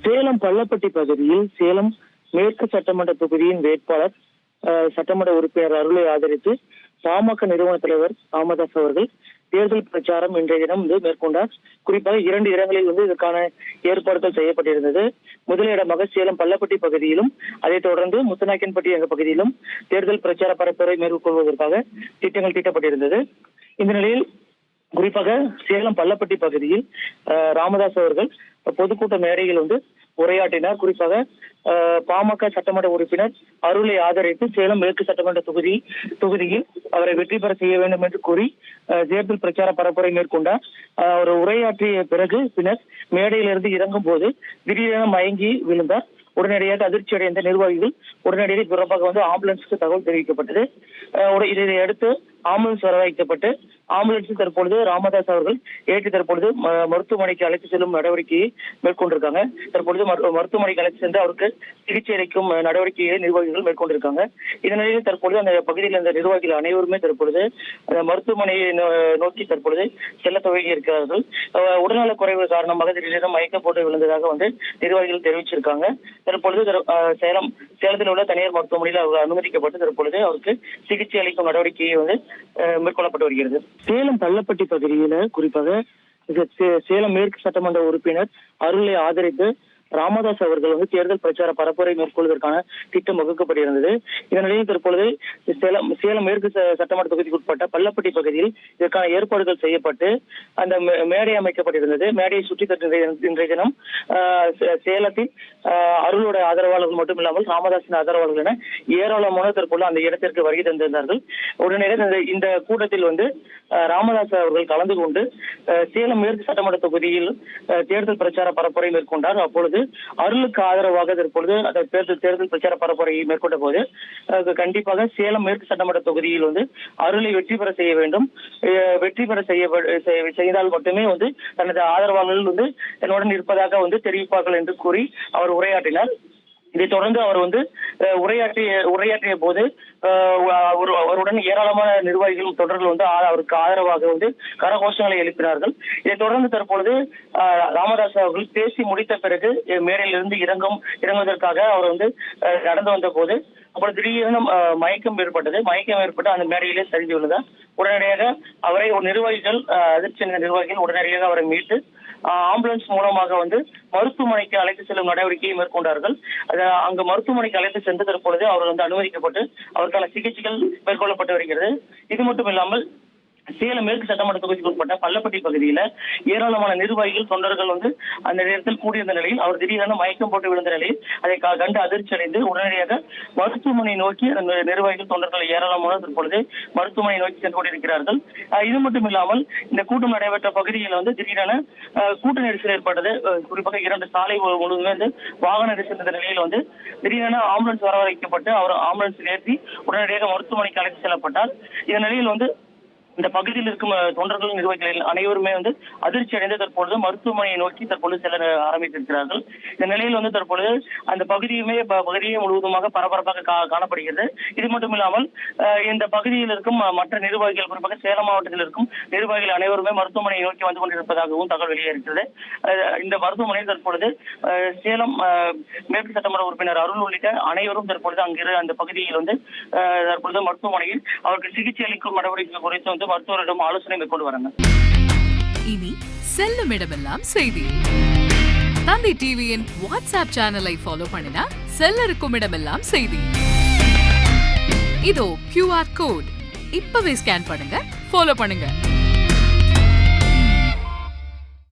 சேலம் பள்ளப்பட்டி பகுதியில் சேலம் மேற்கு சட்டமன்ற தொகுதியின் வேட்பாளர் சட்டமன்ற உறுப்பினர் அருளை ஆதரித்து பாமக நிறுவன தலைவர் ராமதாஸ் அவர்கள் தேர்தல் பிரச்சாரம் இன்றைய தினம் மேற்கொண்டார். குறிப்பாக 2 இடங்களில் இதற்கான ஏற்பாடுகள் செய்யப்பட்டிருந்தது. முதலிடமாக சேலம் பள்ளப்பட்டி பகுதியிலும், அதைத் தொடர்ந்து முத்துநாயக்கன்பட்டி என்ற பகுதியிலும் தேர்தல் பிரச்சார பரப்புரை மேற்கொள்வதற்காக திட்டங்கள் தீட்டப்பட்டிருந்தது. இந்த நிலையில் குறிப்பாக சேலம் பள்ளப்பட்டி பகுதியில் ராமதாஸ் அவர்கள் பொதுக்கூட்ட மேடையில் உரையாற்றினார். குறிப்பாக பாமக சட்டமன்ற உறுப்பினர் அருளை ஆதரித்து சேலம் மேற்கு சட்டமன்ற தொகுதியில் அவரை வெற்றி பெற செய்ய வேண்டும் என்று கூறி தேர்தல் பிரச்சார பரப்புரை மேற்கொண்டார். அவர் உரையாற்றிய பிறகு பின்னர் மேடையிலிருந்து இறங்கும் போது திடீரென மயங்கி விழுந்தார். உடனடியாக அதிர்ச்சி அடைந்த நிர்வாகிகள் உடனடியாக பிறப்பாக ஆம்புலன்ஸுக்கு தகவல் தெரிவிக்கப்பட்டது. இதை அடுத்து ஆம்புலன்ஸ் வரவழைக்கப்பட்டு ஆம்புலன்ஸில் தற்பொழுது ராமதாஸ் அவர்கள் ஏற்றி தற்பொழுது மருத்துவமனைக்கு அழைத்து செல்லும் நடவடிக்கையை மேற்கொண்டிருக்காங்க. தற்பொழுது மருத்துவமனைக்கு அழைத்து சென்று அவருக்கு சிகிச்சை அளிக்கும் நடவடிக்கையை நிர்வாகிகள் மேற்கொண்டிருக்காங்க. இதனிடையே தற்பொழுது அந்த பகுதியில் இருந்த நிர்வாகிகள் அனைவருமே தற்பொழுது அந்த மருத்துவமனையை நோக்கி தற்பொழுது செல்ல துவங்கி இருக்கிறார்கள். உடல்நலக் குறைவு காரணமாக திடீரென மயக்கம் போட்டு விழுந்ததாக நிர்வாகிகள் தெரிவிச்சிருக்காங்க. தற்பொழுது சேலத்தில் உள்ள தனியார் மருத்துவமனையில் அவர் அனுமதிக்கப்பட்டு தற்பொழுது அவருக்கு சிகிச்சை அளிக்கும் நடவடிக்கையை மேற்கொள்ளப்பட்டு வருகிறது. சேலம் பள்ளப்பட்டி பகுதியில குறிப்பாக சேலம் மேற்கு சட்டமன்ற உறுப்பினர் அருளை ஆதரித்து ராமதாஸ் அவர்கள் தேர்தல் பிரச்சார பரப்புரை மேற்கொள்வதற்கான திட்டம் வகுக்கப்பட்டிருந்தது. இதனிடையே தற்பொழுது சேலம் மேற்கு சட்டமன்ற தொகுதிக்கு உட்பட்ட பள்ளப்பட்டி பகுதியில் இதற்கான ஏற்பாடுகள் செய்யப்பட்டு அந்த மேடை அமைக்கப்பட்டிருந்தது. மேடையை சுற்றி இன்றைய தினம் சேலத்தில் அருளோட ஆதரவாளர்கள் மட்டும் இல்லாமல் ராமதாஸின் ஆதரவாளர்கள் என ஏராளமான தற்போது அந்த இடத்திற்கு வருகை தந்திருந்தார்கள். உடனடியாக இந்த கூட்டத்தில் ராமதாஸ் அவர்கள் கலந்து கொண்டு சேலம் மேற்கு சட்டமன்ற தொகுதியில் தேர்தல் பிரச்சார பரப்புரை மேற்கொண்டார். அப்பொழுது அருளுக்கு ஆதரவாக தற்பொழுது தேர்தல் பிரச்சார பரப்புரையை மேற்கொண்ட போது கண்டிப்பாக சேலம் மேற்கு சட்டமன்ற தொகுதியில் அருளை வெற்றி பெற செய்ய வேண்டும், வெற்றி பெற செய்தால் மட்டுமே தனது ஆதரவாளர்கள் என்னுடன் இருப்பதாக தெரிவிப்பார்கள் என்று கூறி அவர் உரையாற்றினார். இதைத் தொடர்ந்து அவர் உரையாற்றிய போது அவருடன் ஏராளமான நிர்வாகிகள் தொண்டர்கள் அவருக்கு ஆதரவாக கரகோஷங்களை எழுப்பினார்கள். இதைத் தொடர்ந்து தற்பொழுது ராமதாஸ் அவர்கள் பேசி முடித்த பிறகு மேடையிலிருந்து இறங்குவதற்காக அவர் நடந்து வந்த போது அப்பொழுது திடீரென மயக்கம் ஏற்பட்டு அந்த மேடையிலே சரிந்து விழுந்தார். உடனடியாக அவரை நிர்வாகிகள் அதிர்ச்சி நிர்வாகிகள் உடனடியாக அவரை மீட்டு ஆம்புலன்ஸ் மூலமாக மருத்துவமனைக்கு அழைத்து செல்லும் நடவடிக்கையை மேற்கொண்டார்கள். அங்கு மருத்துவமனைக்கு அழைத்து சென்று தற்பொழுது அவர் அனுமதிக்கப்பட்டு அவருக்கான சிகிச்சைகள் மேற்கொள்ளப்பட்டு வருகிறது. இது மட்டும் இல்லாமல் சேலம் மேற்கு சட்டமன்ற தொகுதிக்கு உட்பட்ட பள்ளப்பட்டி பகுதியில ஏராளமான நிர்வாகிகள் தொண்டர்கள் அந்த நேரத்தில் கூடியிருந்த நிலையில் அவர் திடீரென மயக்கம் போட்டு விழுந்த நிலையில் அதை கண்டு அதிர்ச்சி அடைந்து உடனடியாக மருத்துவமனை நோக்கி அந்த நிர்வாகிகள் தொண்டர்கள் ஏராளமான தற்பொழுது மருத்துவமனை நோக்கி சென்று கொண்டிருக்கிறார்கள். இது மட்டும் இல்லாமல் இந்த கூட்டம் நடைபெற்ற பகுதியில் திடீரென கூட்ட நெரிசல் ஏற்பட்டது. குறிப்பாக 2 சாலை முழுவதுமே வாகன நெரிசல் இருந்த நிலையில் திடீரென ஆம்புலன்ஸ் வரவழைக்கப்பட்டு அவர் ஆம்புலன்ஸில் ஏற்றி உடனடியாக மருத்துவமனைக்கு அழைத்து செல்லப்பட்டார். இந்த நிலையில் இந்த பகுதியில் இருக்கும் தொண்டர்கள் நிர்வாகிகள் அனைவருமே அதிர்ச்சி அடைந்து தற்பொழுது மருத்துவமனையை நோக்கி தற்பொழுது செல்ல ஆரம்பித்திருக்கிறார்கள். இந்த நிலையில் தற்பொழுது அந்த பகுதியை முழுவதுமாக பரபரப்பாக காணப்படுகிறது. இது மட்டும் இல்லாமல் இந்த பகுதியில் இருக்கும் மற்ற நிர்வாகிகள் குறிப்பாக சேலம் மாவட்டத்தில் இருக்கும் நிர்வாகிகள் அனைவருமே மருத்துவமனையை நோக்கி வந்து கொண்டிருப்பதாகவும் தகவல் வெளியேறுகிறது. இந்த மருத்துவமனையில் தற்பொழுது சேலம் மேற்கு சட்டமன்ற உறுப்பினர் அருள் உள்ளிட்ட அனைவரும் தற்பொழுது அங்கிருந்து அந்த பகுதியில் தற்பொழுது மருத்துவமனையில் அவருக்கு சிகிச்சை அளிக்கும் நடவடிக்கை குறித்து மருத்துவரிடம் ஆலோசனை மேற்கொண்டு வராங்க. இனி செல்லும் இடமெல்லாம் செய்தி. தந்தி டிவியின் வாட்ஸ்அப் சேனலை ஃபாலோ பண்ணினா செல்ல இருக்கும் இடமெல்லாம் செய்தி. இதோ QR கோட் இப்பவே ஸ்கேன் பண்ணுங்க, ஃபாலோ பண்ணுங்க.